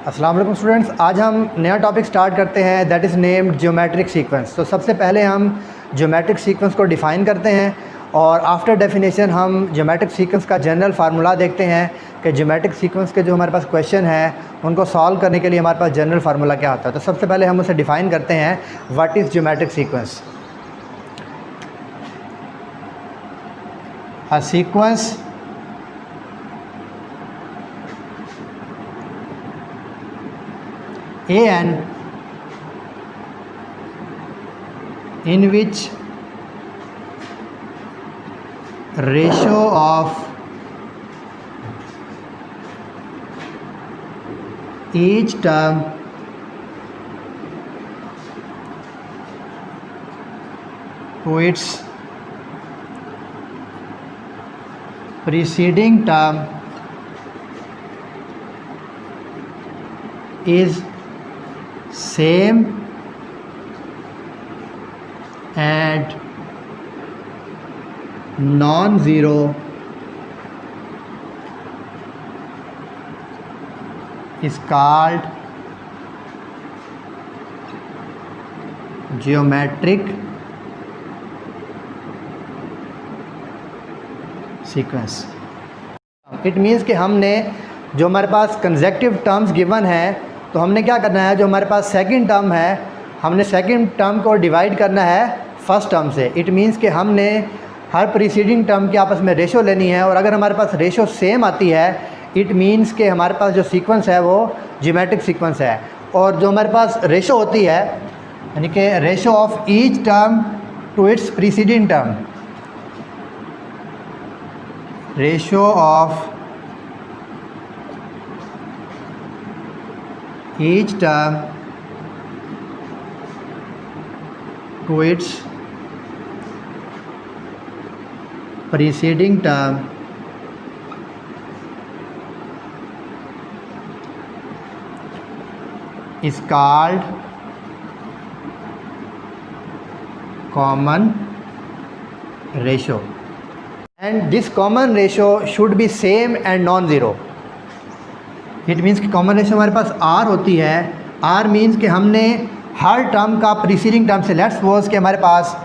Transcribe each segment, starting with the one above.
अस्सलाम वालेकुम स्टूडेंट्स, आज हम नया टॉपिक स्टार्ट करते हैं that is named geometric sequence. तो सबसे पहले हम ज्योमेट्रिक सीक्वेंस को डिफ़ाइन करते हैं और आफ्टर डेफिनेशन हम ज्योमेट्रिक सीक्वेंस का जनरल फार्मूला देखते हैं कि ज्योमेट्रिक सीक्वेंस के जो हमारे पास क्वेश्चन है उनको सॉल्व करने के लिए हमारे पास जनरल फार्मूला क्या होता है। तो सबसे पहले हम उसे डिफ़ाइन करते हैं, what is geometric sequence. A sequence an in which ratio of each term to its preceding term is same and non-zero is called geometric sequence। It means कि हमने जो हमारे पास कंसेक्टिव टर्म्स गिवन है तो हमने क्या करना है, जो हमारे पास सेकंड टर्म है हमने सेकंड टर्म को डिवाइड करना है फर्स्ट टर्म से। इट मीन्स कि हमने हर प्रीसीडिंग टर्म की आपस में रेशो लेनी है और अगर हमारे पास रेशो सेम आती है इट मीन्स कि हमारे पास जो सीक्वेंस है वो ज्योमेट्रिक सीक्वेंस है। और जो हमारे पास रेशो होती है यानी कि ratio of each term to its preceding term, ratio of each term to its preceding term is called common ratio, and this common ratio should be same and non-zero। It means कि common ratio हमारे पास are होती है। Are means कि हमने हर term का preceding term से, let's suppose कि हमारे पास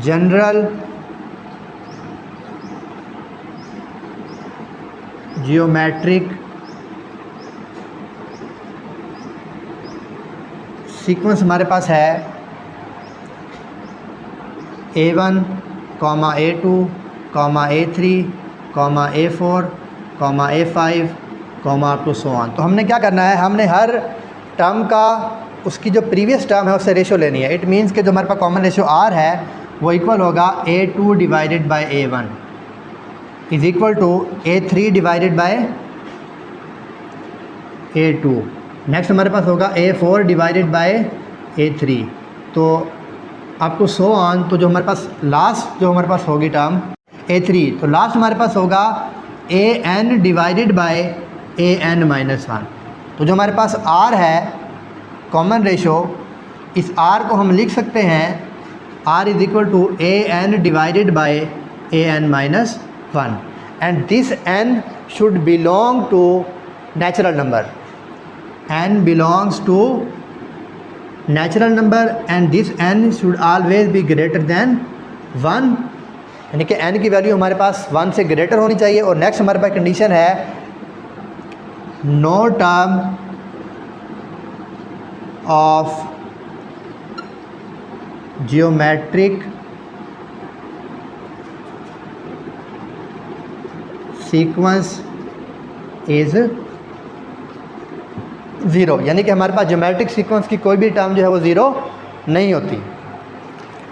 जनरल जियोमेट्रिक सीक्वेंस हमारे पास है A1, A2, A3, A4, A5, up to so on. तो हमने क्या करना है, हमने हर टर्म का उसकी जो प्रीवियस टर्म है उससे रेशो लेनी है। इट मीन्स कि जो हमारे पास कॉमन रेशो आर है वो इक्वल होगा A2 divided by A1 is equal to A3 divided by A2। Next हमारे पास होगा A4 डिवाइडेड बाय A3, तो अप टू सो ऑन। तो जो हमारे पास लास्ट जो हमारे पास होगी टर्म A3, तो लास्ट हमारे पास होगा an divided by an minus 1। तो जो हमारे पास r है कॉमन रेशो, इस r को हम लिख सकते हैं r is equal to an divided by an minus 1 and this n should belong to natural number. n belongs to natural number and this n should always be greater than 1, यानी कि n की value हमारे पास 1 से greater होनी चाहिए। और next हमारे पास कंडीशन है no term of geometric sequence is zero, यानी कि हमारे पास ज्योमेट्रिक सीक्वेंस की कोई भी टर्म जो है वो ज़ीरो नहीं होती।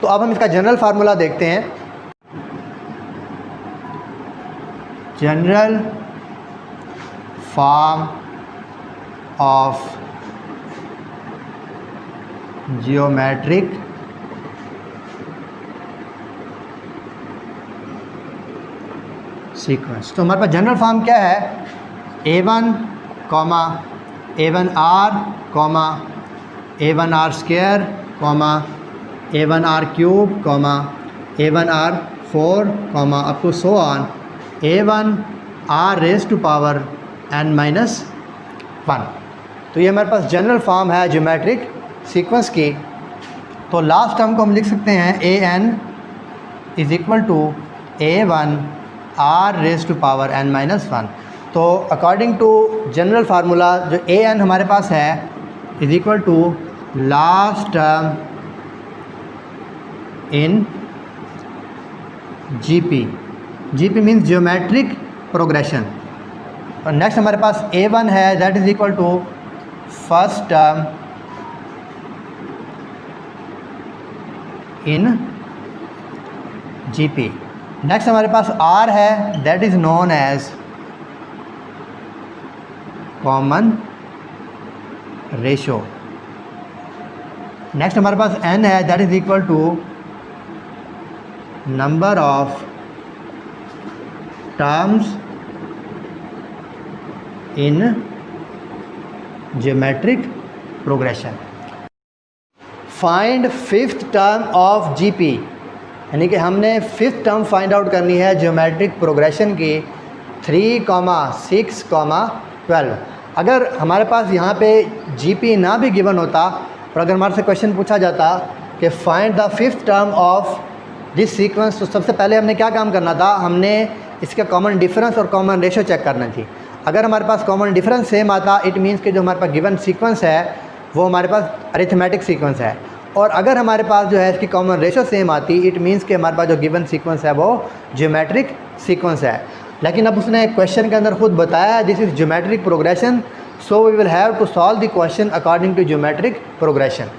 तो अब हम इसका जनरल फार्मूला देखते हैं। General form of geometric sequence. तो हमारे पास जनरल फॉर्म क्या है, A1, A1R, A1R square, A1R cube, A1R4, up to so on, A1R raised to power n minus 1। तो ये हमारे पास जनरल फॉर्म है ज्योमेट्रिक सीक्वेंस की। तो लास्ट टर्म को हम लिख सकते हैं an is equal to a1 r raise to power n-1। तो अकॉर्डिंग टू जनरल फार्मूला जो an हमारे पास है is equal to last term in GP means geometric progression. और नेक्स्ट हमारे पास a1 है that is equal to first term in GP। Next हमारे पास r है that is known as common ratio. Next हमारे पास n है that is equal to number of terms in geometric progression. Find fifth term of GP, यानी कि हमने fifth term find out करनी है ज्योमेट्रिक प्रोग्रेशन की 3, 6, 12। अगर हमारे पास यहाँ पे GP ना भी गिवन होता और अगर हमारे से क्वेश्चन पूछा जाता कि find the fifth term of this sequence, तो सबसे पहले हमने क्या काम करना था, हमने इसका कॉमन डिफरेंस और कॉमन रेशो चेक करना थी। अगर हमारे पास कॉमन डिफरेंस सेम आता इट मीन्स कि जो हमारे पास गिवन सीक्वेंस है वो हमारे पास अरिथमेटिक सीक्वेंस है, और अगर हमारे पास जो है इसकी कॉमन रेशो सेम आती इट मीन्स कि हमारे पास जो गिवन सीक्वेंस है वो ज्योमेट्रिक सीक्वेंस है। लेकिन अब उसने क्वेश्चन के अंदर खुद बताया this is geometric progression, so we will have to solve the question according to geometric progression.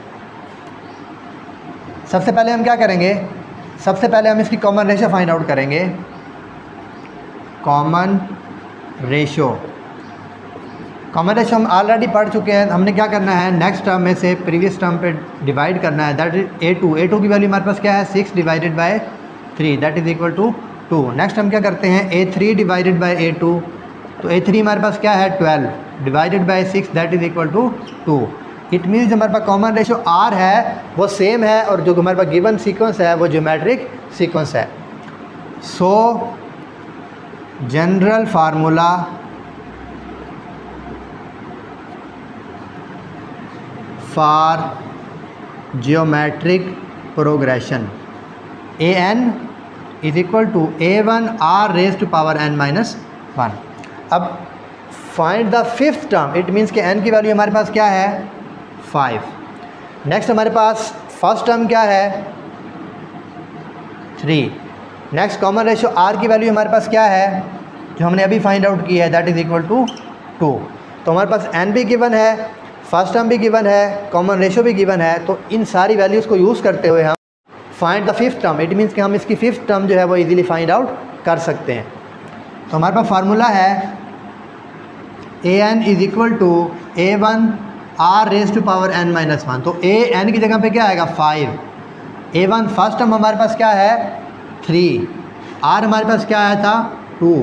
सबसे पहले हम क्या करेंगे, सबसे पहले हम इसकी कॉमन रेशो फाइंड आउट करेंगे। कॉमन रेशो हम ऑलरेडी पढ़ चुके हैं। हमने क्या करना है, नेक्स्ट टर्म में से प्रीवियस टर्म पे डिवाइड करना है, दैट इज a2 की वैल्यू हमारे पास क्या है 6 divided by 3 that is equal to 2। Next हम क्या करते हैं a3 डिवाइडेड बाय a2, तो a3 हमारे पास क्या है 12 divided by 6 that is equal to 2। It means हमारे पास कॉमन रेशो r है वो सेम है और जो हमारे पास गिवन सीक्वेंस है वो ज्योमेट्रिक सीक्वेंस है। So general formula for geometric progression an is equal to a1 r raise to power n-1। अब find the fifth term, it means कि n की वैल्यू हमारे पास क्या है 5। नेक्स्ट हमारे पास फर्स्ट टर्म क्या है 3। नेक्स्ट कॉमन रेशो r की वैल्यू हमारे पास क्या है जो हमने अभी फाइंड आउट की है दैट इज़ इक्वल टू 2। तो हमारे पास n भी गिवन है, फर्स्ट टर्म भी गिवन है, कॉमन रेशो भी गिवन है। तो इन सारी वैल्यूज़ को यूज़ करते हुए हम find the fifth term, it means कि हम इसकी फिफ्थ टर्म जो है वो इजीली फाइंड आउट कर सकते हैं। तो हमारे पास फार्मूला है an is equal to a1 r raise to power n-1। तो an की जगह पे क्या आएगा 5, a1 फर्स्ट टर्म हमारे पास क्या है 3, r हमारे पास क्या आया था 2,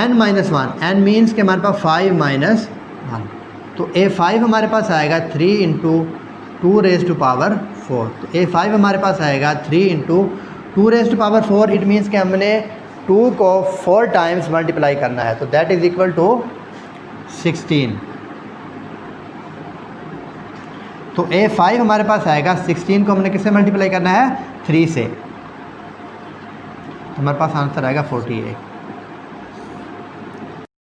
n-1 n मीन्स कि हमारे पास 5 - 1, तो a5 हमारे पास आएगा 3 इंटू 2 रेज़ टू पावर 4। तो a5 हमारे पास आएगा 3 into 2 raise to power 4। It means कि हमने 2 को 4 टाइम्स मल्टीप्लाई करना है, तो दैट इज़ इक्वल टू 16। तो a5 हमारे पास आएगा 16 को हमने किससे मल्टीप्लाई करना है 3 से, तो हमारे पास आंसर आएगा 48।